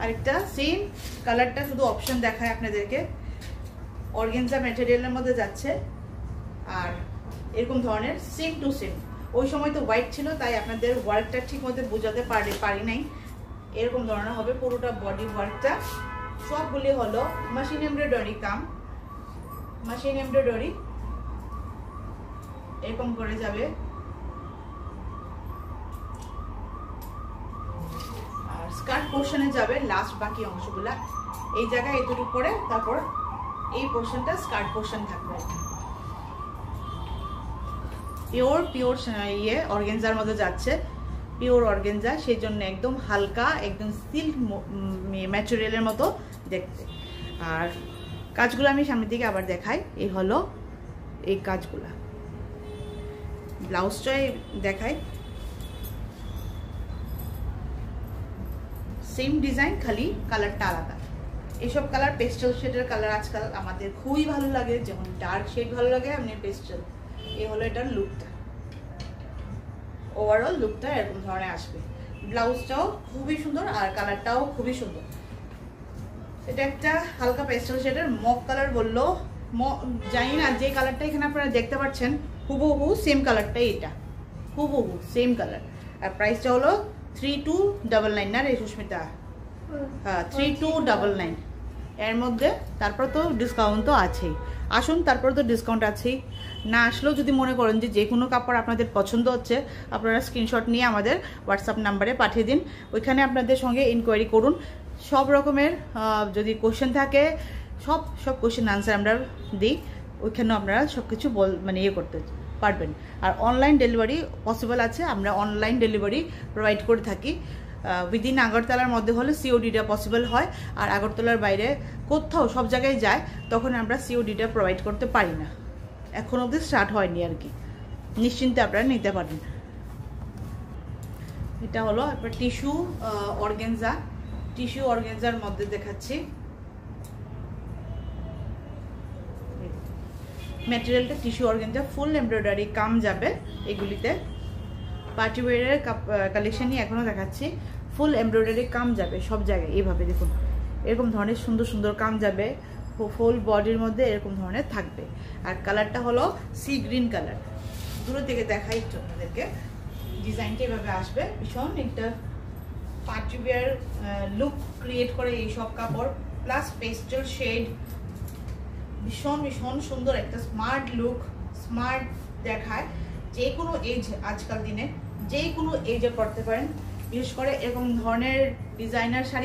আরেকটা সেম কালারটা শুধু অপশন দেখায় আপনাদেরকে, অর্গানজা ম্যাটেরিয়ালের মধ্যে যাচ্ছে আর এরকম ধরনের সেম টু সেম। ওই সময় তো হোয়াইট ছিল তাই আপনাদের ওয়ার্কটা ঠিক মতো বোঝাতে পারি নাই। এরকম ধরনের হবে পুরোটা বডি ওয়ার্কটা, সবগুলি হলো মেশিন এমব্রয়ডারি কাম, মেশিন এমব্রয়ডারি এরকম করে যাবে। আর স্কার্ট পোর্শনে যাবে লাস্ট বাকি অংশগুলা, এই জায়গায় এতটুকু করে, তারপর এই পোর্শনটা স্কার্ট পোর্শন থাকবে। পিওর ইয়ে অর্গানজার মধ্যে যাচ্ছে, পিওর অর্গানজা, সেই জন্য একদম হালকা, একদম সিল্ক ম্যাটেরিয়ালের মতো দেখতে। আর কাজগুলো আমি সামনের দিকে আবার দেখাই। এই হলো এই কাজগুলা, ব্লাউজটাই দেখাই, সেম ডিজাইন, খালি কালারটা আলাদা। এইসব কালার পেস্টেল শেডের কালার আজকাল আমাদের খুবই ভালো লাগে, যেমন ডার্ক শেড ভালো লাগে এমনি পেস্টেল। এই হলো এটার লুকটা, ওভারঅল লুকটা এরকম ধরনের আসবে। ব্লাউজটাও খুবই সুন্দর আর কালারটাও খুবই সুন্দর। এটা একটা হালকা পেস্টেল শেডের মক কালার বললো, জানি না যে কালারটা এখানে আপনারা দেখতে পাচ্ছেন হুবহু সেম কালারটাই, এটা হুবহু সেম কালার। আর প্রাইসটা হলো 3299 না রে সুস্মিতা? হ্যাঁ 3299 এর মধ্যে। তারপর তো ডিসকাউন্ট তো আছেই, আসুন তারপর তো ডিসকাউন্ট আছেই। না আসলেও যদি মনে করেন যে কোনো কাপড় আপনাদের পছন্দ হচ্ছে, আপনারা স্ক্রিনশট নিয়ে আমাদের হোয়াটসঅ্যাপ নাম্বারে পাঠিয়ে দিন, ওইখানে আপনাদের সঙ্গে ইনকোয়ারি করুন। সব রকমের যদি কোশ্চেন থাকে সব কোশ্চেন আনসার আমরা দিই, ওইখানেও আপনারা সব কিছু মানে ইয়ে করতে পারবেন। আর অনলাইন ডেলিভারি পসিবল আছে, আমরা অনলাইন ডেলিভারি প্রোভাইড করে থাকি। উইদিন আগরতলার মধ্যে হলে সিওডিটা পসিবল হয়, আর আগরতলার বাইরে কোথাও সব জায়গায় যায় তখন আমরা সিওডিটা প্রোভাইড করতে পারি না, এখন অবধি স্টার্ট হয়নি আর কি, নিশ্চিন্তে আপনারা নিতে পারেন। এটা হলো এবার টিস্যু অর্গানজা, টিস্যু অর্গানজার মধ্যে দেখাচ্ছি। ম্যাটেরিয়ালটা টিস্যু অর্গানজা, ফুল এমব্রয়ডারি কাম যাবে এগুলিতে। পার্টি ওয়্যারের কালেকশনই এখনও দেখাচ্ছি, ফুল এমব্রয়ডারি কাম যাবে সব জায়গায়। এইভাবে দেখুন এরকম ধরনের সুন্দর সুন্দর কাম যাবে, ফুল বডির মধ্যে এরকম ধরনের থাকবে। আর কালারটা হলো সি গ্রিন কালার। দূর থেকে দেখাই একটু আপনাদেরকে, ডিজাইনটা এভাবে আসবে। ভীষণ একটা পার্টি ওয়্যার লুক ক্রিয়েট করে এই সব কাপড়, প্লাস পেস্টেল শেড, ভীষণ ভীষণ সুন্দর একটা স্মার্ট লুক, স্মার্ট দেখায়। যে কোনো এজ, আজকাল দিনে যে কোনো এজে করতে পারেন। বিশেষ করে এরকম ধরনের ডিজাইনার শাড়ি